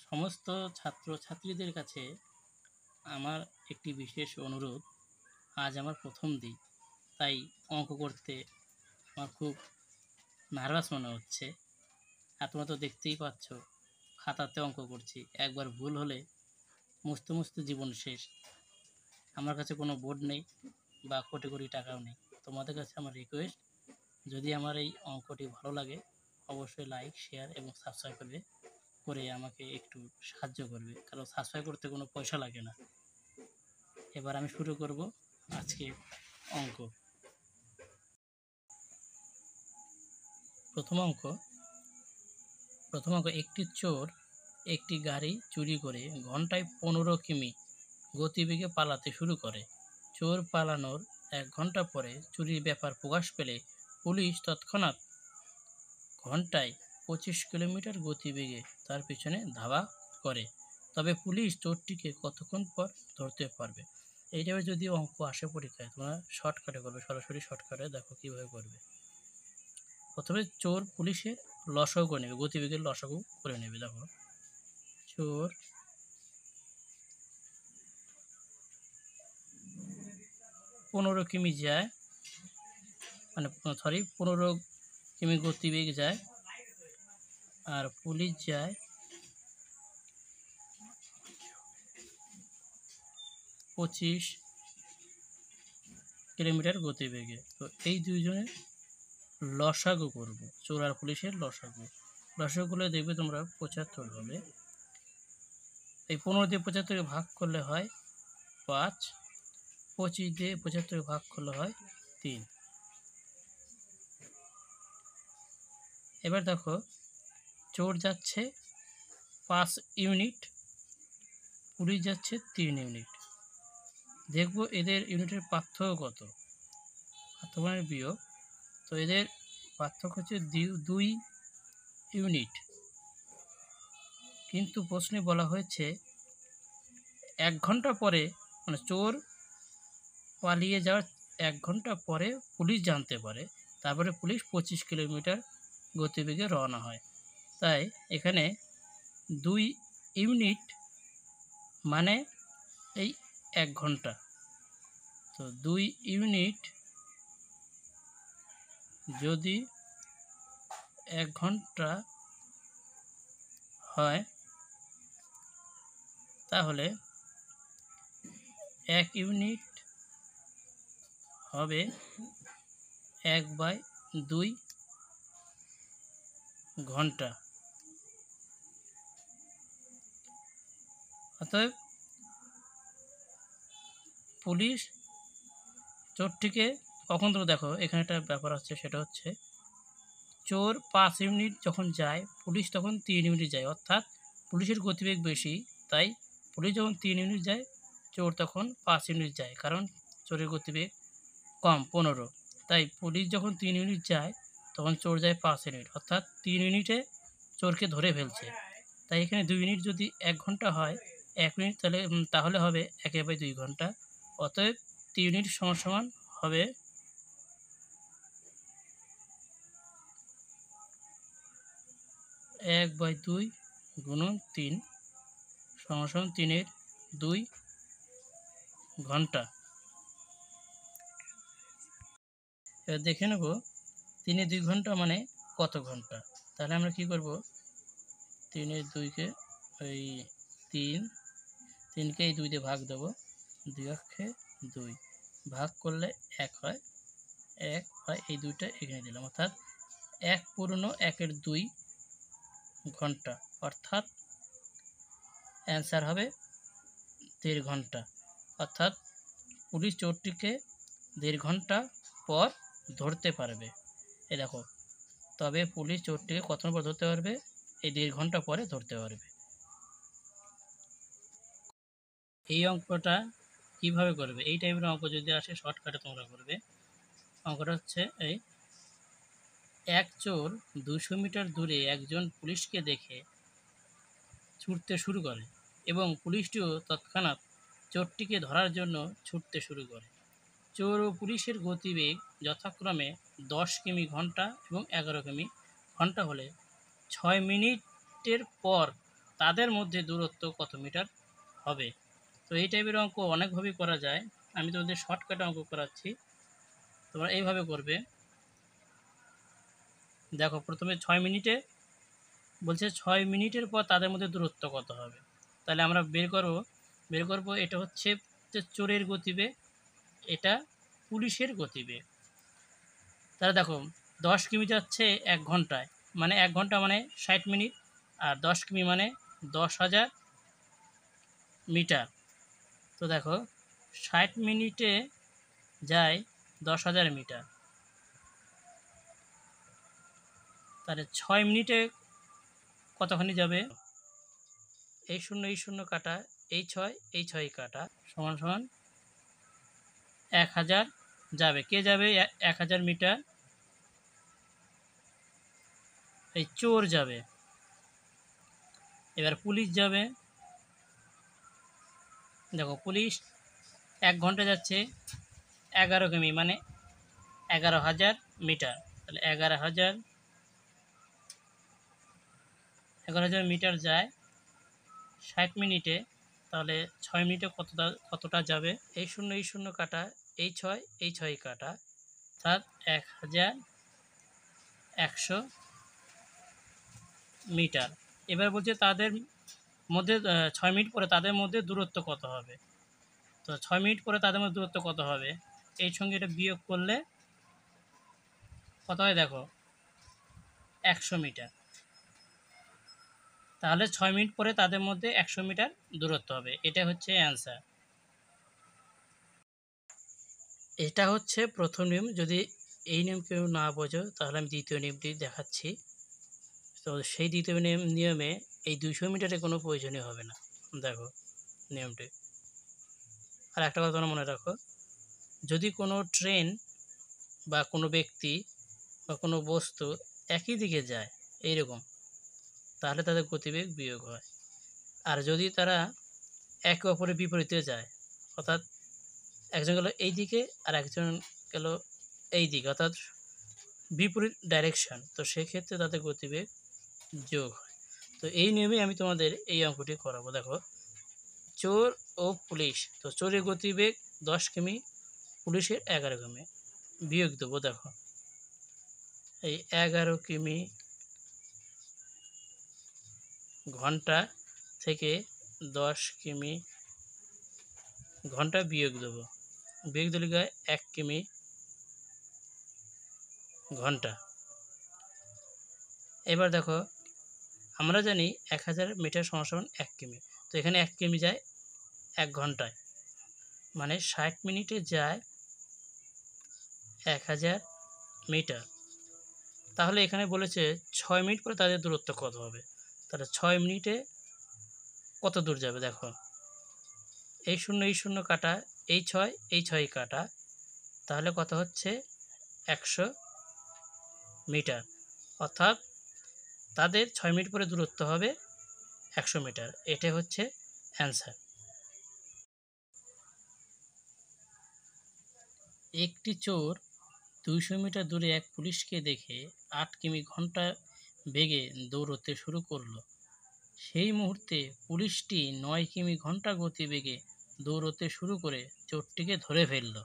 সমস্ত ছাত্রছাত্রীদের কাছে আমার একটি বিশেষ অনুরোধ। আজ আমার প্রথম দিন, তাই অঙ্ক করতে আমার খুব নার্ভাস মনে হচ্ছে। আর তোমরা তো দেখতেই পাচ্ছ, খাতাতে অঙ্ক করছি, একবার ভুল হলে মুছতে মুছতে জীবন শেষ। আমার কাছে কোনো বোর্ড নেই বা কোটি কোটি টাকাও নেই। তোমাদের কাছে আমার রিকোয়েস্ট, যদি আমার এই অঙ্কটি ভালো লাগে অবশ্যই লাইক, শেয়ার এবং সাবস্ক্রাইব করে আমাকে একটু সাহায্য করবে, কারণ সাবস্ক্রাইব করতে কোনো পয়সা লাগে না। এবার আমি শুরু করব আজকে অঙ্ক। প্রথম অঙ্ক, একটি চোর একটি গাড়ি চুরি করে ঘন্টায় 15 কিমি গতিবেগে পালাতে শুরু করে। চোর পালানোর 1 ঘন্টা পরে চুরির ব্যাপার প্রকাশ পেলে পুলিশ তৎক্ষণাৎ ঘন্টায় 25 কিলোমিটার গতিবেগে তার পিছনে ধাওয়া করে। তবে পুলিশ চোরটিকে কতক্ষণ পর ধরতে পারবে? এই টাইপের যদি অঙ্ক আসে পরীক্ষায়, তোমরা শর্টকাটে করবে, সরাসরি শর্টকাটে দেখো কীভাবে করবে। প্রথমে চোর পুলিশের লসাগু করে নেবে, গতিবেগের লসাগু করে নেবে। দেখো, চোর 15 কিমি যায়, মানে 15 কিমি গতিবেগ যায়, আর পুলিশ যায় 25 কিলোমিটার গতিবেগে। তো এই দুইজনের লসাগু করব, চোর আর পুলিশের লসাগু করলে দেখবে তোমরা 75 হবে। এই 15 দিয়ে 75 ভাগ করলে হয় 5, 25 দিয়ে 75 ভাগ করলে হয় 3। এবার দেখো, চোর যাচ্ছে 5 ইউনিট, পুলিশ যাচ্ছে 3 ইউনিট। দেখবো এদের ইউনিটের পার্থক্য কত, পার্থক্য বিয়োগ। তো এদের পার্থক্য হচ্ছে 2 ইউনিট, কিন্তু প্রশ্নে বলা হয়েছে 1 ঘন্টা পরে, মানে চোর পালিয়ে যাওয়ার 1 ঘন্টা পরে পুলিশ জানতে পারে, তারপরে পুলিশ 25 কিলোমিটার গতিবেগে রওনা হয়। তাই এখানে 2 ইউনিট মানে এই 1 ঘন্টা। তো 2 ইউনিট যদি 1 ঘন্টা হয়, তাহলে 1 ইউনিট হবে 1/2 ঘন্টা। অতএব পুলিশ চোরটিকে কখন, তো দেখো এখানে একটা ব্যাপার আছে, সেটা হচ্ছে চোর 5 ইউনিট যখন যায়, পুলিশ তখন 3 ইউনিট যায়, অর্থাৎ পুলিশের গতিবেগ বেশি। তাই পুলিশ যখন 3 ইউনিট যায়, চোর তখন 5 ইউনিট যায়, কারণ চোরের গতিবেগ কম 15। তাই পুলিশ যখন 3 ইউনিট যায়, তখন চোর যায় 5 ইউনিট, অর্থাৎ 3 ইউনিটে চোরকে ধরে ফেলছে। তাই এখানে 2 ইউনিট যদি 1 ঘন্টা হয়, 1 মিনিট তাহলে হবে 1/2 ঘন্টা। অতএব 3 ইউনিট সমান হবে 1/2 গুণন 3 সমান 3-এর 2 ঘন্টা। এবার দেখে নেব 3-এর 2 ঘন্টা মানে কত ঘন্টা। তাহলে আমরা কি করব, 3-এর 2-কে ওই 3কে এই 2 দিয়ে ভাগ দেবো, 2 অক্ষে 2 ভাগ করলে 1 হয়, 1 হয়, এই 2টা এখানে দিলাম, অর্থাৎ 1 পূর্ণ 1-এর 2 ঘন্টা, অর্থাৎ অ্যান্সার হবে 1.5 ঘন্টা। অর্থাৎ পুলিশ চোরটিকে 1.5 ঘন্টা পর ধরতে পারবে। এ দেখো, তবে পুলিশ চোরটিকে কতক্ষণ পর ধরতে পারবে? এই 1.5 ঘন্টা পরে ধরতে পারবে। এই অঙ্কটা কিভাবে করবে? এই টাইপের অঙ্ক যদি আসে শর্টকাটে তোমরা করবে। অঙ্কটা হচ্ছে এই, এক চোর 200 মিটার দূরে একজন পুলিশকে দেখে ছুটতে শুরু করে এবং পুলিশটিও তৎক্ষণাৎ চোরটিকে ধরার জন্য ছুটতে শুরু করে। চোর ও পুলিশের গতিবেগ যথাক্রমে 10 কিমি ঘন্টা এবং 11 কিমি ঘন্টা হলে 6 মিনিটের পর তাদের মধ্যে দূরত্ব কত মিটার হবে। তো এই টাইপের অঙ্ক অনেকভাবেই করা যায়। আমি তোমাদের শর্টকাটে অঙ্ক করাচ্ছি, তোমরা এইভাবে করবে। দেখো প্রথমে 6 মিনিটে বলছে 6 মিনিটের পর তাদের মধ্যে দূরত্ব কত হবে। তাহলে আমরা বের করব এটা হচ্ছে যে চোরের গতিবেগ, এটা পুলিশের গতিবেগ। তাহলে দেখো 10 কিমি যাচ্ছে 1 ঘন্টায়, মানে 1 ঘন্টা মানে 60 মিনিট, আর 10 কিমি মানে 10,000 মিটার। তো দেখো 60 মিনিটে যায় 10,000 মিটার, তাহলে 6 মিনিটে কতখানি যাবে। এই শূন্য কাটা, এই ছয় কাটা সমান সমান 1000 যাবে। কে যাবে? 1000 মিটার এই চোর যাবে। এবার পুলিশ যাবে। দেখো পুলিশ 1 ঘন্টা যাচ্ছে 11 কিমি মানে 11,000 মিটার। তাহলে 11,000 মিটার যায় 60 মিনিটে, তাহলে 6 মিনিটে কতটা যাবে। এই শূন্য কাটা, এই ছয় কাটা, অর্থাৎ 1100 মিটার। এবার বলছে তাদের মধ্যে 6 মিনিট পরে তাদের মধ্যে দূরত্ব কত হবে। তো 6 মিনিট পরে তাদের মধ্যে দূরত্ব কত হবে, এই সঙ্গে এটা বিয়োগ করলে কত হয় দেখো 100 মিটার। তাহলে 6 মিনিট পরে তাদের মধ্যে 100 মিটার দূরত্ব হবে। এটা হচ্ছে অ্যান্সার। এটা হচ্ছে প্রথম নিয়ম। যদি এই নিয়ম কেউ না বোঝো তাহলে আমি দ্বিতীয় নিয়মটি দেখাচ্ছি। তো সেই দ্বিতীয় নিয়মে এই 200 মিটারের কোনো প্রয়োজনই হবে না। দেখো নিয়মটি। আর একটা কথা তোমরা মনে রাখো, যদি কোনো ট্রেন বা কোনো ব্যক্তি বা কোনো বস্তু একই দিকে যায় এইরকম, তাহলে তাদের গতিবেগ বিয়োগ হয়। আর যদি তারা একে অপরের বিপরীতে যায়, অর্থাৎ একজন গেল এই দিকে আর একজন গেল এই দিকে, অর্থাৎ বিপরীত ডাইরেকশন, তো সেক্ষেত্রে তাদের গতিবেগ যোগ হয়। তো এই নিয়মে আমি তোমাদের এই অঙ্কটি করাবো। দেখো চোর ও পুলিশ, তো চোরের গতিবেগ 10 কিমি, পুলিশের 11 কিমি, বিয়োগ দেবো। দেখো এই 11 কিমি ঘন্টা থেকে 10 কিমি ঘন্টা বিয়োগ দেবো। বিয়োগ দিলে গায়ে 1 কিমি ঘন্টা। এবার দেখো আমরা জানি 1000 মিটার সমান সমান 1 কিমি। তো এখানে 1 কিমি যায় 1 ঘন্টায়, মানে 60 মিনিটে যায় 1000 মিটার। তাহলে এখানে বলেছে 6 মিনিট পরে তাদের দূরত্ব কত হবে। তাহলে 6 মিনিটে কত দূর যাবে। দেখো এই শূন্য কাটা, এই ছয় কাটা, তাহলে কত হচ্ছে 100 মিটার। অর্থাৎ তাদের 6 মিনিট পরে দূরত্ব হবে 100 মিটার। এটা হচ্ছে অ্যান্সার। একটি চোর 200 মিটার দূরে এক পুলিশকে দেখে 8 কিমি ঘন্টা বেগে দৌড়তে শুরু করলো। সেই মুহূর্তে পুলিশটি 9 কিমি ঘন্টা গতিবেগে দৌড়তে শুরু করে চোরটিকে ধরে ফেলল।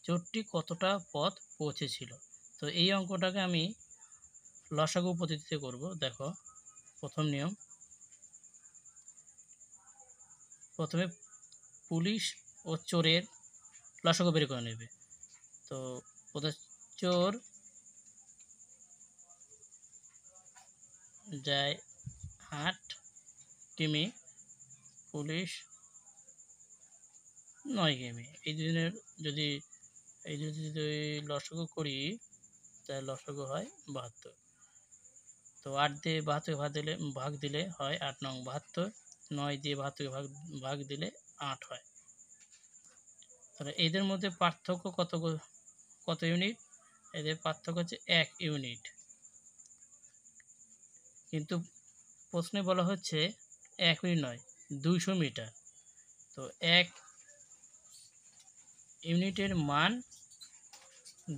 চোরটি কতটা পথ পৌঁছেছিল। তো এই অঙ্কটাকে আমি লসাগু পদ্ধতিতে করব। দেখো প্রথম নিয়ম, প্রথমে পুলিশ ও চোরের লসাগু বের করে নেবে। তো প্রথমে চোর যায় 8 কিমি, পুলিশ 9 কিমি। এই দুজনের যদি লসাগু করি তাহলে লসাগু হয় 72। তো 8 দিয়ে 72 ভাগ দিলে হয় 8 নং 72, 9 দিয়ে 72 ভাগ দিলে 8 হয়। তাহলে এদের মধ্যে পার্থক্য কত ইউনিট। এদের পার্থক্য হচ্ছে 1 ইউনিট, কিন্তু প্রশ্নে বলা হচ্ছে 1 ইউনিট নয় 200 মিটার। তো 1 ইউনিটের মান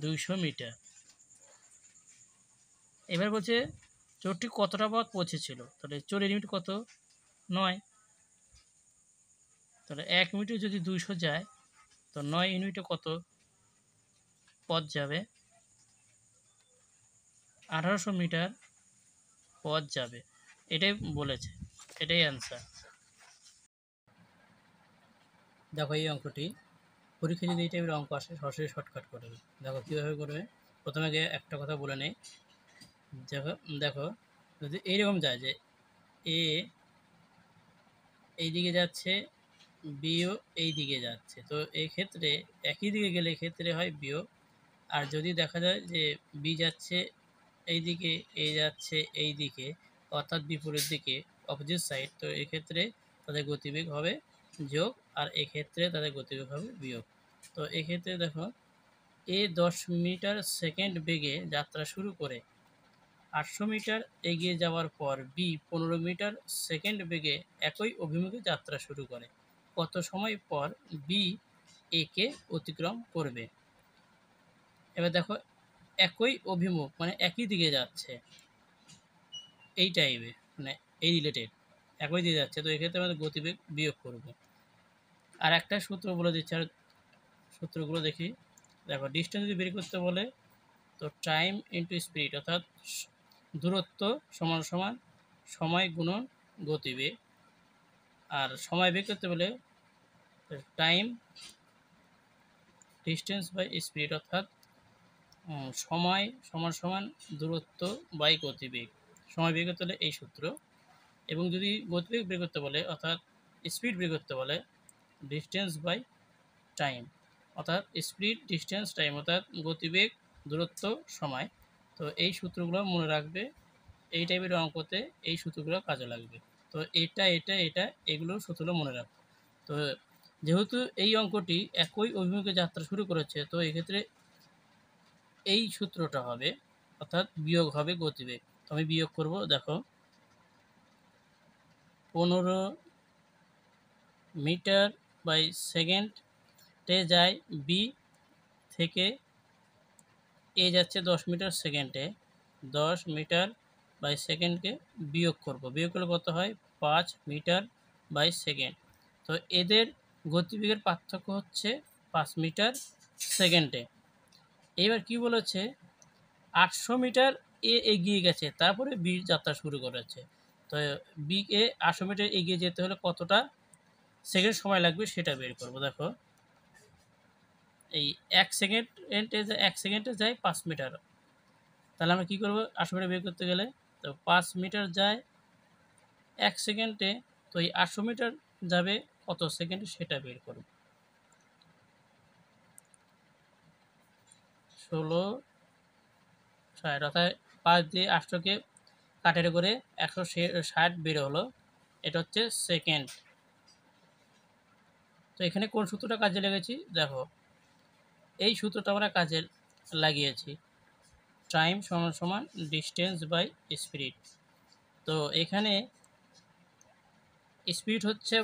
200 মিটার। এবার বলছে চোরটি কতটা পথ পৌঁছেছিল। তাহলে চোরের ইউনিট কত, 9। তাহলে 1 মিনিটে যদি 200 যায় তো 9 ইউনিটে কত পথ যাবে? 1800 মিটার পথ যাবে। এটাই বলেছে, এটাই অ্যান্সার। দেখো এই অঙ্কটি পরীক্ষায় যদি এই টাইপের অঙ্ক আসে সরাসরি শর্টকাট করবে। দেখো কীভাবে করবে। প্রথমে গিয়ে একটা কথা বলে নেই। দেখো দেখো যদি এইরকম যায় যে এ এই দিকে যাচ্ছে, বিও এই দিকে যাচ্ছে, তো এই ক্ষেত্রে একই দিকে গেলে ক্ষেত্রে হয় বিয়োগ। আর যদি দেখা যায় যে বি যাচ্ছে এই দিকে, এ যাচ্ছে এই দিকে, অর্থাৎ বিপরীত দিকে, অপোজিট সাইড, তো এক্ষেত্রে তাদের গতিবেগ হবে যোগ, আর এক্ষেত্রে তাদের গতিবেগ হবে বিয়োগ। তো এক্ষেত্রে দেখো এ 10 মিটার সেকেন্ড বেগে যাত্রা শুরু করে 800 মিটার এগিয়ে যাওয়ার পর বি 15 মিটার সেকেন্ড বেগে একই অভিমুখে যাত্রা শুরু করে। কত সময় পর বি একে অতিক্রম করবে? এবার দেখো একই অভিমুখ মানে একই দিকে যাচ্ছে, এই টাইপের মানে এই রিলেটেড একই দিকে যাচ্ছে, তো এক্ষেত্রে আমাদের গতিবেগ বিয়োগ করব। আর একটা সূত্র বলে দিচ্ছে, আর সূত্রগুলো দেখি। দেখো ডিস্টেন্স যদি বের করতে বলে তো টাইম ইন্টু স্পিড, অর্থাৎ দূরত্ব সমান সমান সময় গুণন গতিবেগ। আর সময় বের করতে বলে টাইম ডিস্টেন্স বাই স্পিড, অর্থাৎ সময় সমান সমান দূরত্ব বাই গতিবেগ। সময় বের করতে হলে এই সূত্র। এবং যদি গতিবেগ বের করতে বলে অর্থাৎ স্পিড বের করতে বলে ডিস্টেন্স বাই টাইম, অর্থাৎ স্পিড ডিস্টেন্স টাইম, অর্থাৎ গতিবেগ দূরত্ব সময়। তো এই সূত্রগুলো মনে রাখবে, এই টাইপের অঙ্কতে এই সূত্রগুলো কাজে লাগবে। তো এটা এটা এটা এগুলো সূত্রগুলো মনে রাখবে। তো যেহেতু এই অঙ্কটি একই অভিমুখে যাত্রা শুরু করেছে, তো এক্ষেত্রে এই সূত্রটা হবে, অর্থাৎ বিয়োগ হবে গতিবেগ। তো আমি বিয়োগ করব। দেখো 15 মিটার বাই সেকেন্ডে যায় বি থেকে এ যাচ্ছে 10 মিটার সেকেন্ডে, 10 মিটার বাই সেকেন্ডকে বিয়োগ করব। বিয়োগ করলে কত হয়? 5 মিটার বাই সেকেন্ড। তো এদের গতিবেগের পার্থক্য হচ্ছে 5 মিটার সেকেন্ডে। এবার কি বলেছে? 800 মিটার এ এগিয়ে গেছে, তারপরে বি যাত্রা শুরু করেছে। তো বিকে 800 মিটার এগিয়ে যেতে হলে কতটা সেকেন্ড সময় লাগবে সেটা বের করব। দেখো এই 1 সেকেন্ডে যায় 5 মিটার, তাহলে আমরা কী করব? 800 মিটার বের করতে গেলে তো 5 মিটার যায় 1 সেকেন্ডে, তো এই 800 মিটার যাবে কত সেকেন্ডে সেটা বের করব। 16/60, অর্থাৎ 5 দিয়ে 800কে কাটারে করে 160 বের হলো, এটা হচ্ছে সেকেন্ড। তো এখানে কোন সূত্রটা কাজে লেগেছি? দেখো এই সূত্রটা আমরা কাজে লাগিয়েছি, টাইম সমান সমান ডিস্টেন্স বাই স্পিড। তো এখানে স্পিড হচ্ছে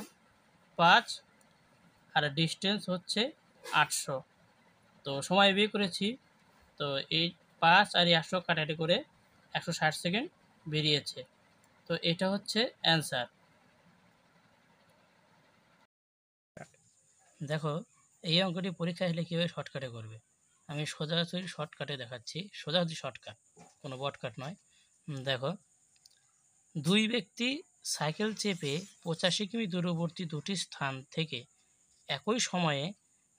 5 আর ডিস্টেন্স হচ্ছে 800। তো সময় বের করেছি, তো এই 5 আর 800 কাটাকাটি করে 160 সেকেন্ড বেরিয়েছে। তো এটা হচ্ছে অ্যান্সার। দেখো এই অঙ্কটি পরীক্ষায় আসলে কীভাবে শর্টকাটে করবে, আমি সোজাসুজি শর্টকাটে দেখাচ্ছি, সোজাসুজি শর্টকাট, কোনো বটকাট নয়। দেখো দুই ব্যক্তি সাইকেল চেপে 85 কিমি দূরবর্তী দুটি স্থান থেকে একই সময়ে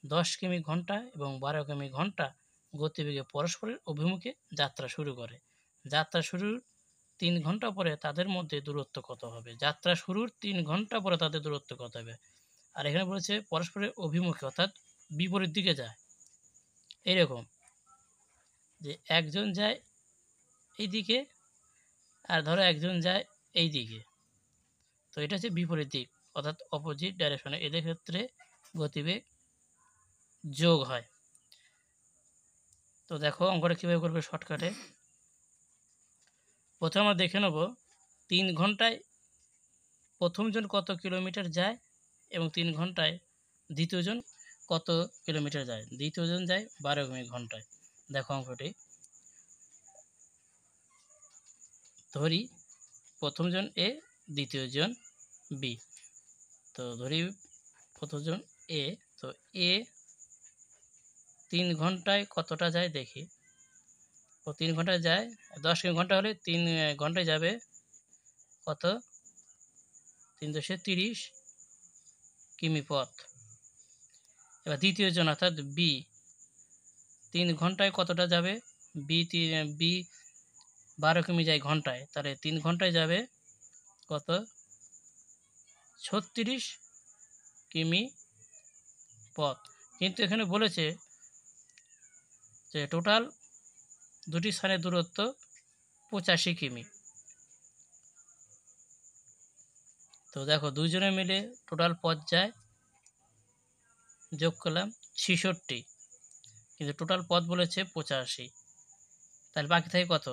10 কিমি ঘন্টা এবং 12 কিমি ঘন্টা গতিবেগে পরস্পরের অভিমুখে যাত্রা শুরু করে। যাত্রা শুরুর 3 ঘন্টা পরে তাদের মধ্যে দূরত্ব কত হবে? যাত্রা শুরুর 3 ঘন্টা পরে তাদের দূরত্ব কত হবে? আর এখানে বলেছে পরস্পরের অভিমুখে, অর্থাৎ বিপরীত দিকে যায়। এইরকম যে একজন যায় এই দিকে আর ধরো একজন যায় এই দিকে, তো এটা হচ্ছে বিপরীত দিক, অর্থাৎ অপোজিট ডাইরেকশনে। এদের ক্ষেত্রে গতিবেগ যোগ হয়। তো দেখো অঙ্কটা কীভাবে করবে শর্টকাটে। প্রথমে আমরা দেখে নেব 3 ঘন্টায় প্রথমজন কত কিলোমিটার যায় এবং 3 ঘন্টায় দ্বিতীয়জন কত কিলোমিটার যায়। দ্বিতীয়জন যায় 12 কিমি ঘন্টায়। দেখো অঙ্কটি ধরি প্রথমজন এ, দ্বিতীয়জন বি। তো ধরি প্রথমজন এ। তো এ 3 ঘন্টায় কতটা যায় দেখি। ও 3 ঘন্টায় যায় 10 ঘন্টা হলে 3 ঘন্টায় যাবে কত 330 কিমি পথ। এবার দ্বিতীয় জন অর্থাৎ বি 3 ঘন্টায় কতটা যাবে, বি 12 কিমি যায় ঘন্টায়, তাহলে 3 ঘন্টায় যাবে কত 36 কিমি পথ। কিন্তু এখানে বলেছে যে টোটাল দুটি স্থানের দূরত্ব 85 কিমি। তো দেখো দুজনে মিলে টোটাল পথ যায়, যোগ করলাম 66, কিন্তু টোটাল পথ বলেছে 85, তাহলে বাকি থাকে কত,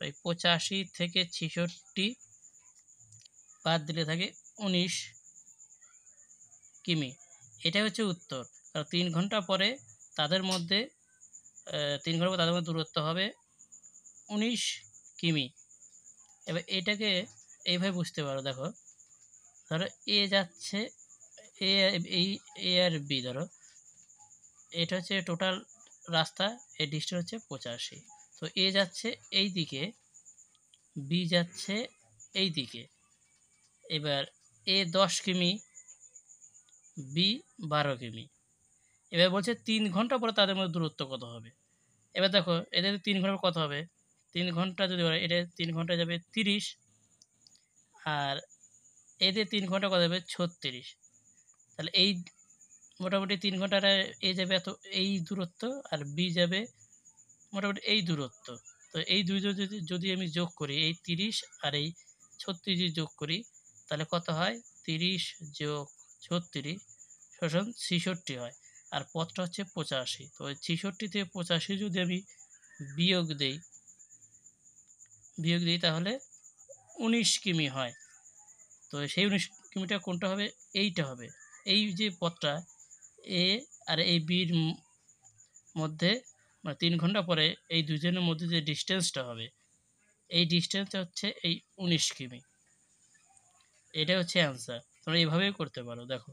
ওই 85 থেকে 66 বাদ দিলে থাকে 19 কিমি। এটাই হচ্ছে উত্তর। কারণ 3 ঘন্টা পরে তাদের মধ্যে 3 ঘন্টা পর তাদের মধ্যে দূরত্ব হবে 19 কিমি। এবার এটাকে এইভাবে বুঝতে পারো, দেখো ধরো এ যাচ্ছে এ, এই এ আর বি, ধরো এটা হচ্ছে টোটাল রাস্তা, এর ডিস্টেন্স হচ্ছে 85। তো এ যাচ্ছে এই দিকে, বি যাচ্ছে এই দিকে। এবার এ 10 কিমি, বি 12 কিমি। এবার বলছে 3 ঘন্টা পরে তাদের মধ্যে দূরত্ব কত হবে। এবার দেখো এদের 3 ঘন্টা কত হবে, 3 ঘন্টা যদি হয় এটা 3 ঘন্টা যাবে 30, আর এদের 3 ঘন্টা কত যাবে 36। তাহলে এই মোটামুটি 3 ঘন্টাটা এ যাবে এত এই দূরত্ব, আর বি যাবে মোটামুটি এই দূরত্ব। তো এই দুইজন যদি আমি যোগ করি, এই 30 আর এই 36 যদি যোগ করি, তাহলে কত হয় 30 যোগ 36 সমান 66 হয়। আর পথটা হচ্ছে 85। তো ওই 66 থেকে 85 যদি আমি বিয়োগ দিই তাহলে 19 কিমি হয়। তো সেই 19 কিমিটা কোনটা হবে, এইটা হবে। এই যে পথটা এ আর এই বির মধ্যে, মানে 3 ঘন্টা পরে এই দুজনের মধ্যে যে ডিস্টেন্সটা হবে, এই ডিস্টেন্সটা হচ্ছে এই 19 কিমি। এটা হচ্ছে অ্যান্সার। তোমরা এইভাবেই করতে পারো। দেখো